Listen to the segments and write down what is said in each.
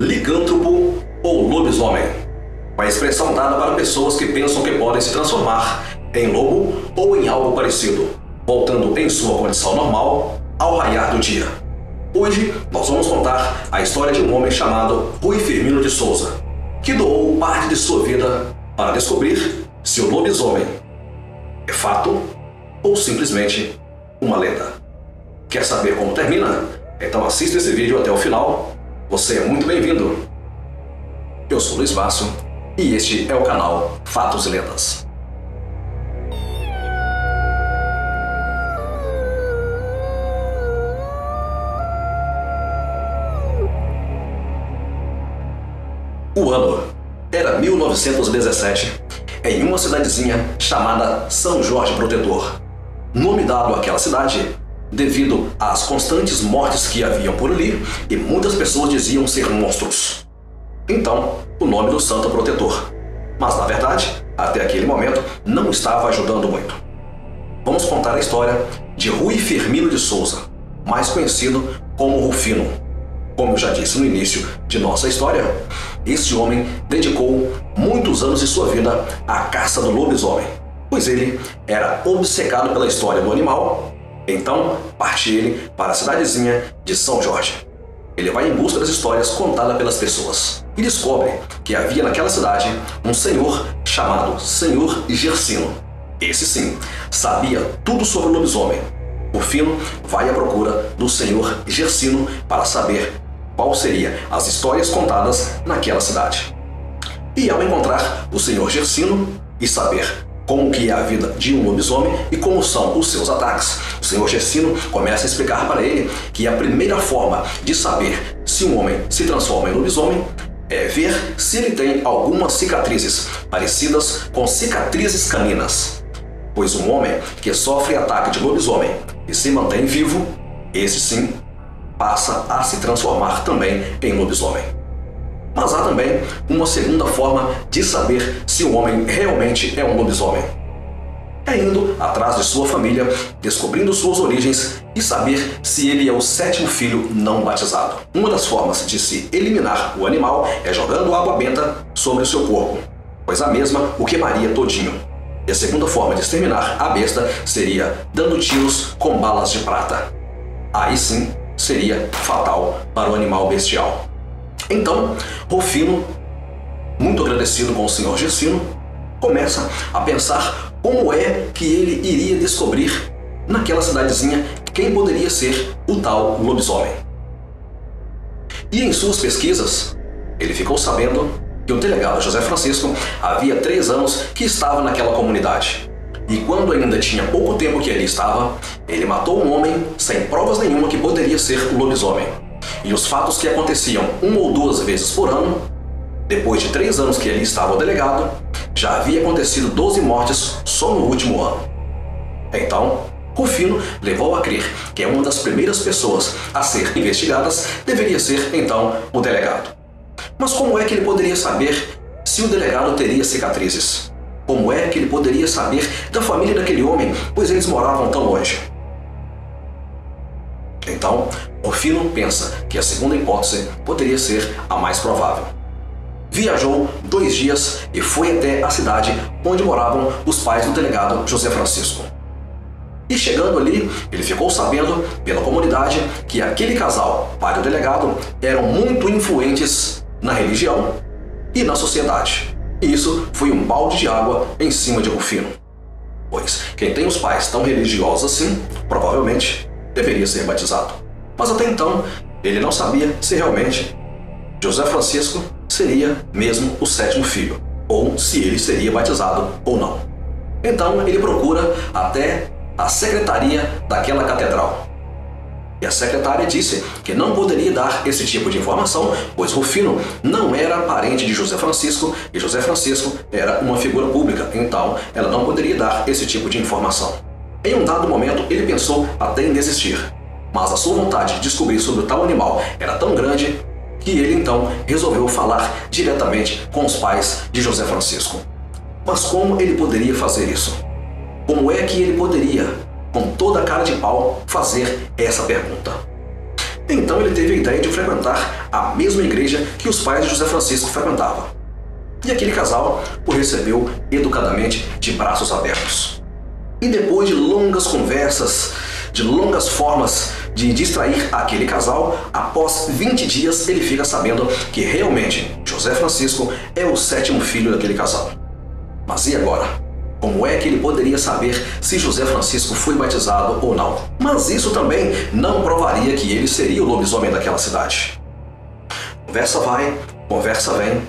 Licântropo ou lobisomem. Uma expressão dada para pessoas que pensam que podem se transformar em lobo ou em algo parecido, voltando em sua condição normal ao raiar do dia. Hoje nós vamos contar a história de um homem chamado Rui Firmino de Souza, que doou parte de sua vida para descobrir se o lobisomem é fato ou simplesmente uma lenda. Quer saber como termina? Então assista esse vídeo até o final. Você é muito bem-vindo. Eu sou Luiz Basso e este é o canal Fatos e Lendas. O ano era 1917, em uma cidadezinha chamada São Jorge Protetor. Nome dado àquela cidade devido às constantes mortes que haviam por ali e muitas pessoas diziam ser monstros. Então, o nome do santo protetor. Mas, na verdade, até aquele momento, não estava ajudando muito. Vamos contar a história de Rui Firmino de Souza, mais conhecido como Rufino. Como eu já disse no início de nossa história, esse homem dedicou muitos anos de sua vida à caça do lobisomem, pois ele era obcecado pela história do animal. Então, parte ele para a cidadezinha de São Jorge. Ele vai em busca das histórias contadas pelas pessoas e descobre que havia naquela cidade um senhor chamado Senhor Gersino. Esse sim, sabia tudo sobre o lobisomem. Rufino vai à procura do Senhor Gersino para saber qual seriam as histórias contadas naquela cidade. E ao encontrar o Senhor Gersino e saber como que é a vida de um lobisomem e como são os seus ataques, o Senhor Gersino começa a explicar para ele que a primeira forma de saber se um homem se transforma em lobisomem é ver se ele tem algumas cicatrizes parecidas com cicatrizes caninas. Pois um homem que sofre ataque de lobisomem e se mantém vivo, esse sim passa a se transformar também em lobisomem. Mas há também uma segunda forma de saber se um homem realmente é um lobisomem. É indo atrás de sua família, descobrindo suas origens e saber se ele é o sétimo filho não batizado. Uma das formas de se eliminar o animal é jogando água benta sobre o seu corpo, pois a mesma o queimaria todinho. E a segunda forma de exterminar a besta seria dando tiros com balas de prata. Aí sim seria fatal para o animal bestial. Então, Rufino, muito agradecido com o Senhor Gersino, começa a pensar como é que ele iria descobrir naquela cidadezinha quem poderia ser o tal lobisomem. E em suas pesquisas, ele ficou sabendo que o delegado José Francisco havia 3 anos que estava naquela comunidade. E quando ainda tinha pouco tempo que ele estava, ele matou um homem sem provas nenhuma que poderia ser o lobisomem. E os fatos que aconteciam 1 ou 2 vezes por ano, depois de 3 anos que ele estava o delegado, já havia acontecido 12 mortes só no último ano. Então, Rufino levou a crer que uma das primeiras pessoas a ser investigadas deveria ser, então, o delegado. Mas como é que ele poderia saber se o delegado teria cicatrizes? Como é que ele poderia saber da família daquele homem, pois eles moravam tão longe? Então, Rufino pensa que a segunda hipótese poderia ser a mais provável. Viajou 2 dias e foi até a cidade onde moravam os pais do delegado José Francisco. E chegando ali, ele ficou sabendo pela comunidade que aquele casal, pai do delegado, eram muito influentes na religião e na sociedade. E isso foi um balde de água em cima de Rufino. Pois quem tem os pais tão religiosos assim, provavelmente deveria ser batizado. Mas até então, ele não sabia se realmente José Francisco seria mesmo o 7º filho, ou se ele seria batizado ou não. Então ele procura até a secretaria daquela catedral. E a secretária disse que não poderia dar esse tipo de informação, pois Rufino não era parente de José Francisco e José Francisco era uma figura pública, então ela não poderia dar esse tipo de informação. Em um dado momento, ele pensou até em desistir, mas a sua vontade de descobrir sobre o tal animal era tão grande que ele então resolveu falar diretamente com os pais de José Francisco. Mas como ele poderia fazer isso? Como é que ele poderia, com toda a cara de pau, fazer essa pergunta? Então ele teve a ideia de frequentar a mesma igreja que os pais de José Francisco frequentavam. E aquele casal o recebeu educadamente de braços abertos. E depois de longas conversas, de longas formas de distrair aquele casal, após 20 dias ele fica sabendo que realmente José Francisco é o 7º filho daquele casal. Mas e agora? Como é que ele poderia saber se José Francisco foi batizado ou não? Mas isso também não provaria que ele seria o lobisomem daquela cidade. Conversa vai, conversa vem,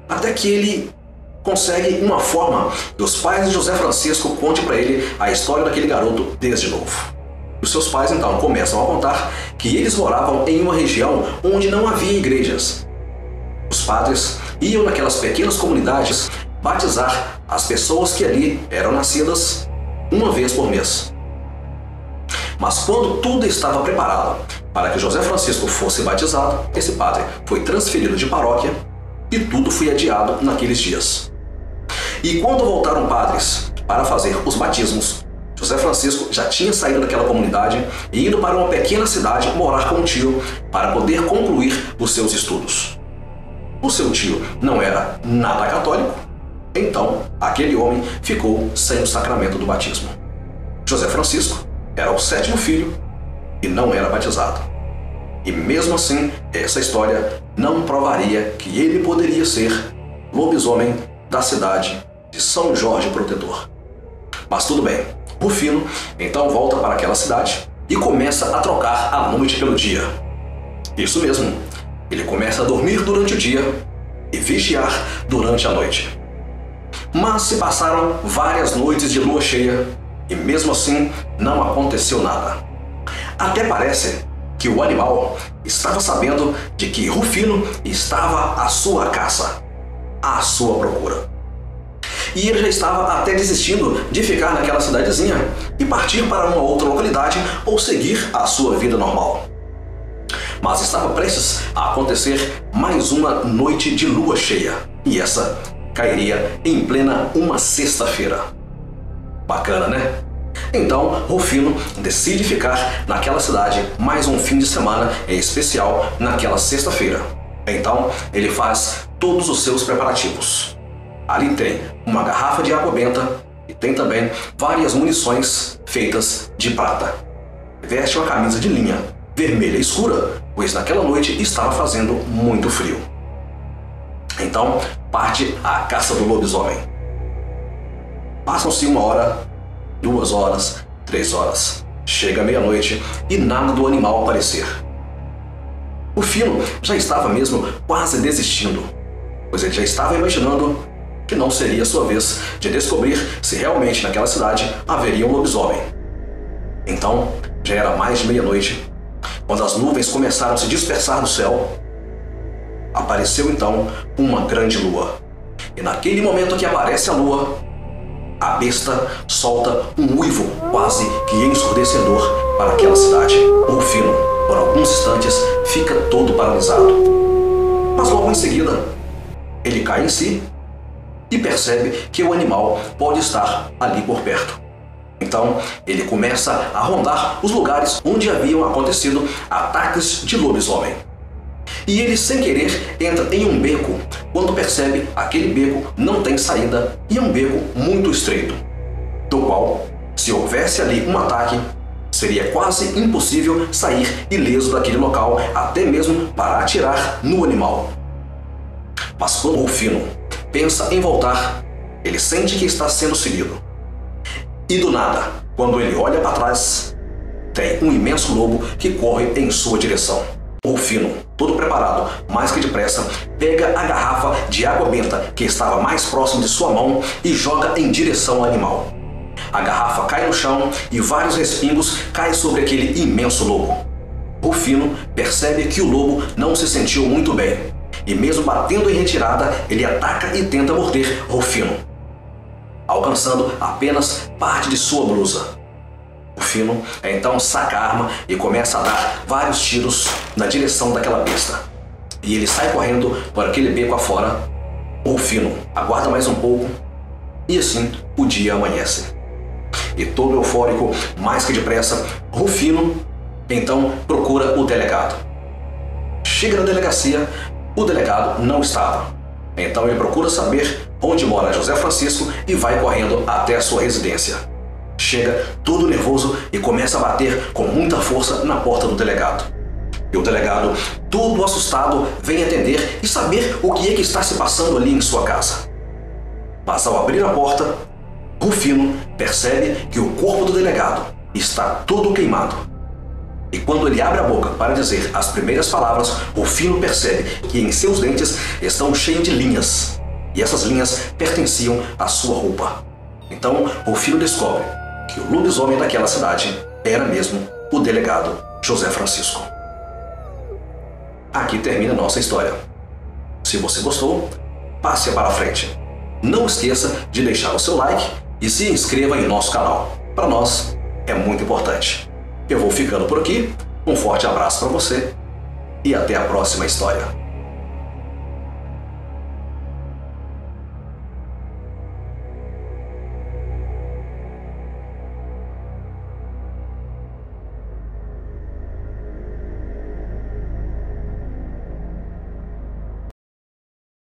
até que ele consegue uma forma que os pais de José Francisco conte para ele a história daquele garoto desde novo. Os seus pais então começam a contar que eles moravam em uma região onde não havia igrejas. Os padres iam naquelas pequenas comunidades batizar as pessoas que ali eram nascidas uma vez por mês. Mas quando tudo estava preparado para que José Francisco fosse batizado, esse padre foi transferido de paróquia e tudo foi adiado naqueles dias. E quando voltaram padres para fazer os batismos, José Francisco já tinha saído daquela comunidade e ido para uma pequena cidade morar com um tio para poder concluir os seus estudos. O seu tio não era nada católico, então aquele homem ficou sem o sacramento do batismo. José Francisco era o 7º filho e não era batizado. E mesmo assim, essa história não provaria que ele poderia ser lobisomem da cidade de São Jorge Protetor. Mas tudo bem, Rufino então volta para aquela cidade e começa a trocar a noite pelo dia. Isso mesmo, ele começa a dormir durante o dia e vigiar durante a noite. Mas se passaram várias noites de lua cheia e mesmo assim não aconteceu nada. Até parece que o animal estava sabendo de que Rufino estava à sua caça, à sua procura. E ele já estava até desistindo de ficar naquela cidadezinha e partir para uma outra localidade ou seguir a sua vida normal. Mas estava prestes a acontecer mais uma noite de lua cheia, e essa cairia em plena uma sexta-feira. Bacana, né? Então, Rufino decide ficar naquela cidade mais um fim de semana, em especial naquela sexta-feira. Então, ele faz todos os seus preparativos. Ali tem uma garrafa de água benta e tem também várias munições feitas de prata. Veste uma camisa de linha vermelha escura, pois naquela noite estava fazendo muito frio. Então, parte à caça do lobisomem. Passam-se 1 hora, 2 horas, 3 horas. Chega meia-noite e nada do animal aparecer. Rufino já estava mesmo quase desistindo, pois ele já estava imaginando que não seria sua vez de descobrir se realmente naquela cidade haveria um lobisomem. Então, já era mais de meia-noite, quando as nuvens começaram a se dispersar no céu, apareceu então uma grande lua. E naquele momento que aparece a lua, a besta solta um uivo quase que ensurdecedor para aquela cidade. O Rufino, por alguns instantes, fica todo paralisado. Mas logo em seguida, ele cai em si e percebe que o animal pode estar ali por perto. Então, ele começa a rondar os lugares onde haviam acontecido ataques de lobisomem. E ele, sem querer, entra em um beco, quando percebe aquele beco não tem saída e é um beco muito estreito, do qual, se houvesse ali um ataque, seria quase impossível sair ileso daquele local, até mesmo para atirar no animal. Mas quando o Rufino pensa em voltar, ele sente que está sendo seguido. E do nada, quando ele olha para trás, tem um imenso lobo que corre em sua direção. O Rufino, todo preparado, mais que depressa, pega a garrafa de água benta que estava mais próximo de sua mão e joga em direção ao animal. A garrafa cai no chão e vários respingos caem sobre aquele imenso lobo. Rufino percebe que o lobo não se sentiu muito bem, e mesmo batendo em retirada, ele ataca e tenta morder Rufino, alcançando apenas parte de sua blusa. Rufino então saca a arma e começa a dar vários tiros na direção daquela besta. E ele sai correndo por aquele beco afora. O Rufino aguarda mais um pouco e assim o dia amanhece. E todo eufórico, mais que depressa, Rufino Então procura o delegado. Chega na delegacia, o delegado não estava. Então ele procura saber onde mora José Francisco e vai correndo até a sua residência. Chega todo nervoso e começa a bater com muita força na porta do delegado. E o delegado, todo assustado, vem atender e saber o que é que está se passando ali em sua casa. Mas ao abrir a porta, Rufino percebe que o corpo do delegado está todo queimado. E quando ele abre a boca para dizer as primeiras palavras, Rufino percebe que em seus dentes estão cheios de linhas. E essas linhas pertenciam à sua roupa. Então Rufino descobre que o lobisomem daquela cidade era mesmo o delegado José Francisco. Aqui termina a nossa história. Se você gostou, passe para frente. Não esqueça de deixar o seu like e se inscreva em nosso canal. Para nós é muito importante. Eu vou ficando por aqui, um forte abraço para você e até a próxima história.